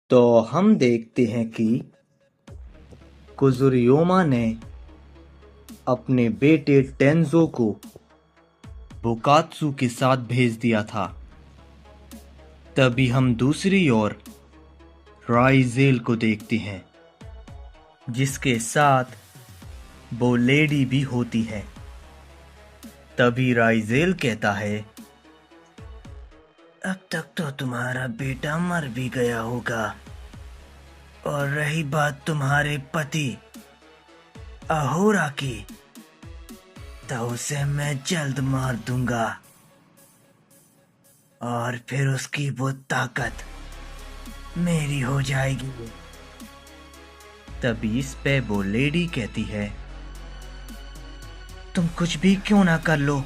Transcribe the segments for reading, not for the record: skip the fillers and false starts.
तो हम देखते हैं कि कुजुरियोमा ने अपने बेटे टेंजो को बुकात्सु के साथ भेज दिया था। तभी हम दूसरी ओर राइजेल को देखते हैं, जिसके साथ वो लेडी भी होती है। तभी राइजेल कहता है, अब तक तो तुम्हारा बेटा मर भी गया होगा, और रही बात तुम्हारे पति अहोरा की, तो उसे मैं जल्द मार दूंगा और फिर उसकी वो ताकत मेरी हो जाएगी। तभी इस पे वो लेडी कहती है, तुम कुछ भी क्यों ना कर लो,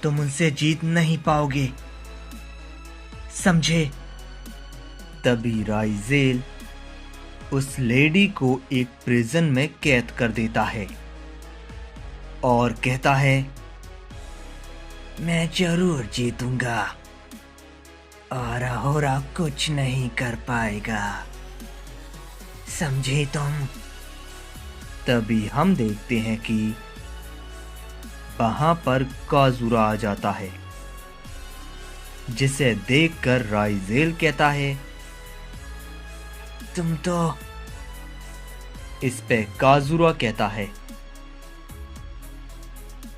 तुम उनसे जीत नहीं पाओगे, समझे। तभी राइजेल उस लेडी को एक प्रिजन में कैद कर देता है और कहता है, मैं जरूर जीतूंगा और अहोरा कुछ नहीं कर पाएगा, समझे तुम। तभी हम देखते हैं कि वहां पर काजुरा आ जाता है, जिसे देखकर राइजेल कहता है, तुम तो। इस पे काजुरा कहता है,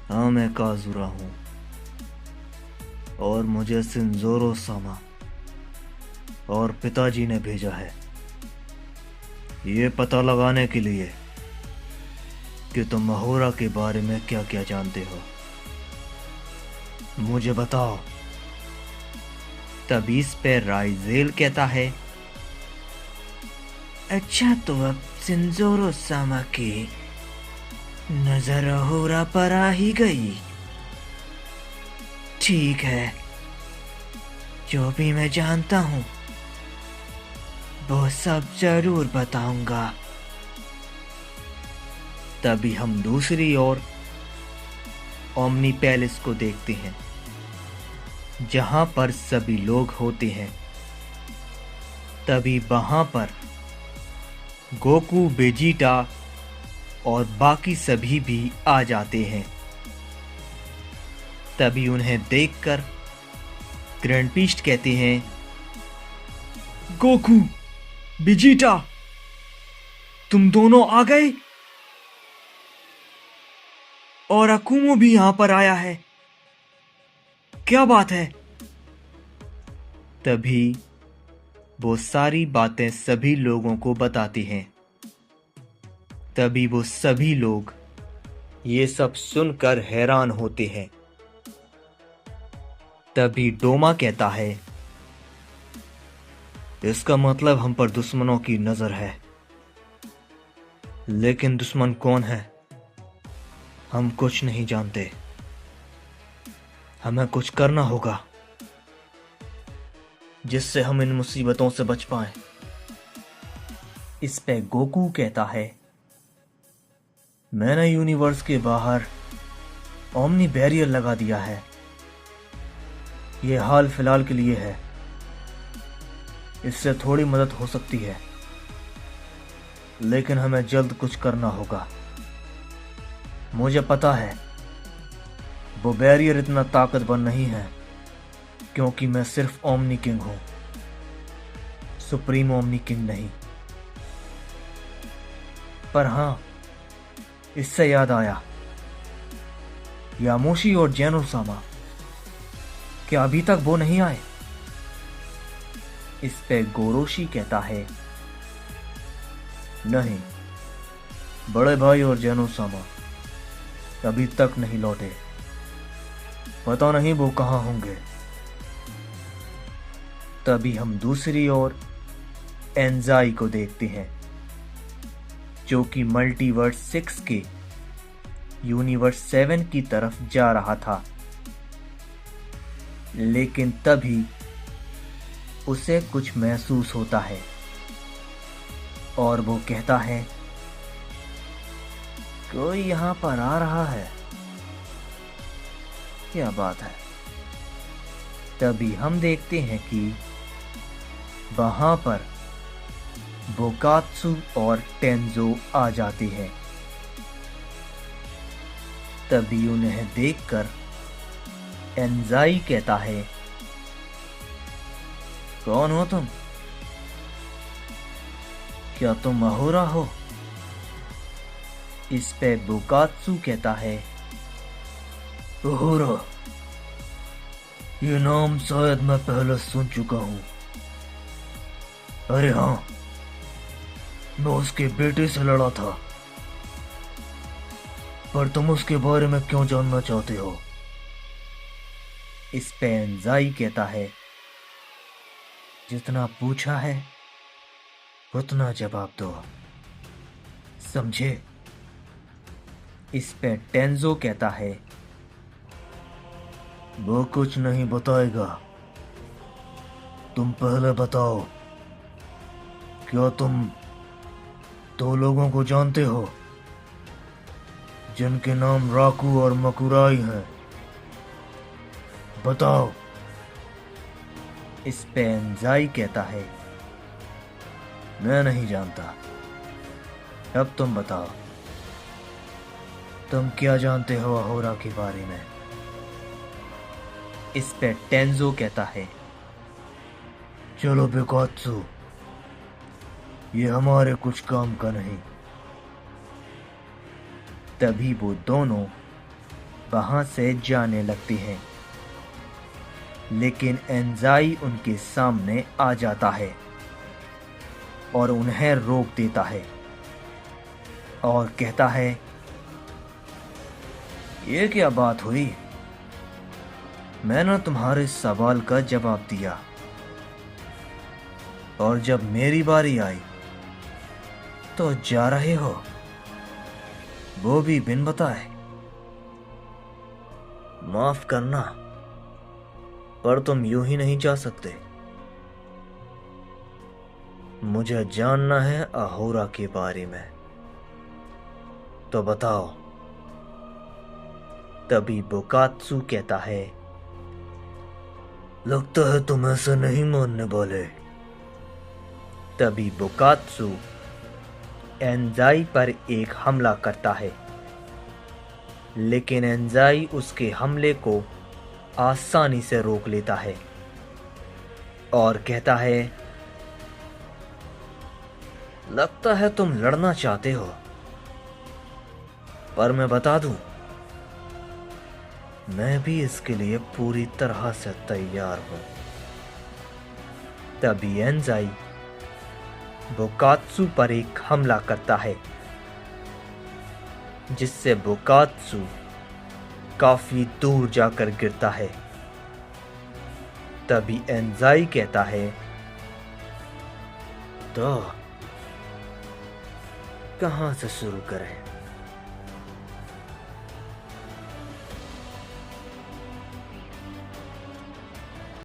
हाँ मैं काजुरा हूं और मुझे सिंजोरो सामा और पिताजी ने भेजा है ये पता लगाने के लिए कि तुम अहोरा के बारे में क्या क्या जानते हो, मुझे बताओ। तभी इस पे राइजेल कहता है, अच्छा तो अब सिंजोरो सामा की नजर अहोरा पर आ ही गई। ठीक है, जो भी मैं जानता हूं वो सब जरूर बताऊंगा। तभी हम दूसरी ओर ओमनी पैलेस को देखते हैं, जहां पर सभी लोग होते हैं। तभी वहां पर गोकू, वेजिटा और बाकी सभी भी आ जाते हैं। तभी उन्हें देखकर ग्रैंडपीस्ट कहते हैं, गोकू, वेजिटा, तुम दोनों आ गए और अकुमो भी यहां पर आया है, क्या बात है। तभी वो सारी बातें सभी लोगों को बताते हैं। तभी वो सभी लोग ये सब सुनकर हैरान होते हैं। तभी डोमा कहता है, इसका मतलब हम पर दुश्मनों की नजर है, लेकिन दुश्मन कौन है हम कुछ नहीं जानते। हमें कुछ करना होगा जिससे हम इन मुसीबतों से बच पाएं। इस पे गोकू कहता है, मैंने यूनिवर्स के बाहर ओमनी बैरियर लगा दिया है, यह हाल फिलहाल के लिए है, इससे थोड़ी मदद हो सकती है, लेकिन हमें जल्द कुछ करना होगा। मुझे पता है वो बैरियर इतना ताकतवर नहीं है, क्योंकि मैं सिर्फ ओमनी किंग हूं, सुप्रीम ओमनी किंग नहीं। पर हां, इससे याद आया, यामोशी और जेनोसामा, क्या अभी तक वो नहीं आए। इस पे गोरोशी कहता है, नहीं, बड़े भाई और जेनोसामा अभी तक नहीं लौटे, पता नहीं वो कहां होंगे। तभी हम दूसरी ओर एंजाई को देखते हैं, जो कि मल्टीवर्स 6 के यूनिवर्स 7 की तरफ जा रहा था। लेकिन तभी उसे कुछ महसूस होता है और वो कहता है, कोई यहां पर आ रहा है, क्या बात है। तभी हम देखते हैं कि वहां पर बोकात्सु और टेंजो आ जाते हैं। तभी उन्हें देखकर एंजाई कहता है, कौन हो तुम? क्या तुम अहोरा हो? इस पे बोकात्सु कहता है, अहोरा, ये नाम शायद मैं पहले सुन चुका हूं। अरे हाँ, मैं उसके बेटे से लड़ा था। पर तुम उसके बारे में क्यों जानना चाहते हो? इस पे एंजाई कहता है, जितना पूछा है उतना जवाब दो, समझे? इस पे टेंजो कहता है, वो कुछ नहीं बताएगा। तुम पहले बताओ, क्या तुम दो लोगों को जानते हो जिनके नाम राकू और मकुराई हैं? बताओ। इस पे एंजाई कहता है, मैं नहीं जानता। अब तुम बताओ, तुम क्या जानते हो अहोरा के बारे में? इस पे टेंजो कहता है, चलो बोकात्सु, ये हमारे कुछ काम का नहीं। तभी वो दोनों वहां से जाने लगते हैं, लेकिन एंजाई उनके सामने आ जाता है और उन्हें रोक देता है और कहता है, ये क्या बात हुई? मैंने तुम्हारे सवाल का जवाब दिया, और जब मेरी बारी आई तो जा रहे हो, वो भी बिन बताए। माफ करना, पर तुम यूं ही नहीं जा सकते। मुझे जानना है अहोरा के बारे में, तो बताओ। तभी बोकात्सु कहता है, लगता है तुम ऐसा नहीं मानने वाले। तभी बोकात्सु एंजाई पर एक हमला करता है, लेकिन एंजाई उसके हमले को आसानी से रोक लेता है और कहता है, लगता है तुम लड़ना चाहते हो, पर मैं बता दूं, मैं भी इसके लिए पूरी तरह से तैयार हूं। तभी एंजाई बोकात्सु पर एक हमला करता है, जिससे बोकात्सु काफी दूर जाकर गिरता है। तभी एंजाई कहता है, तो कहां से शुरू करें?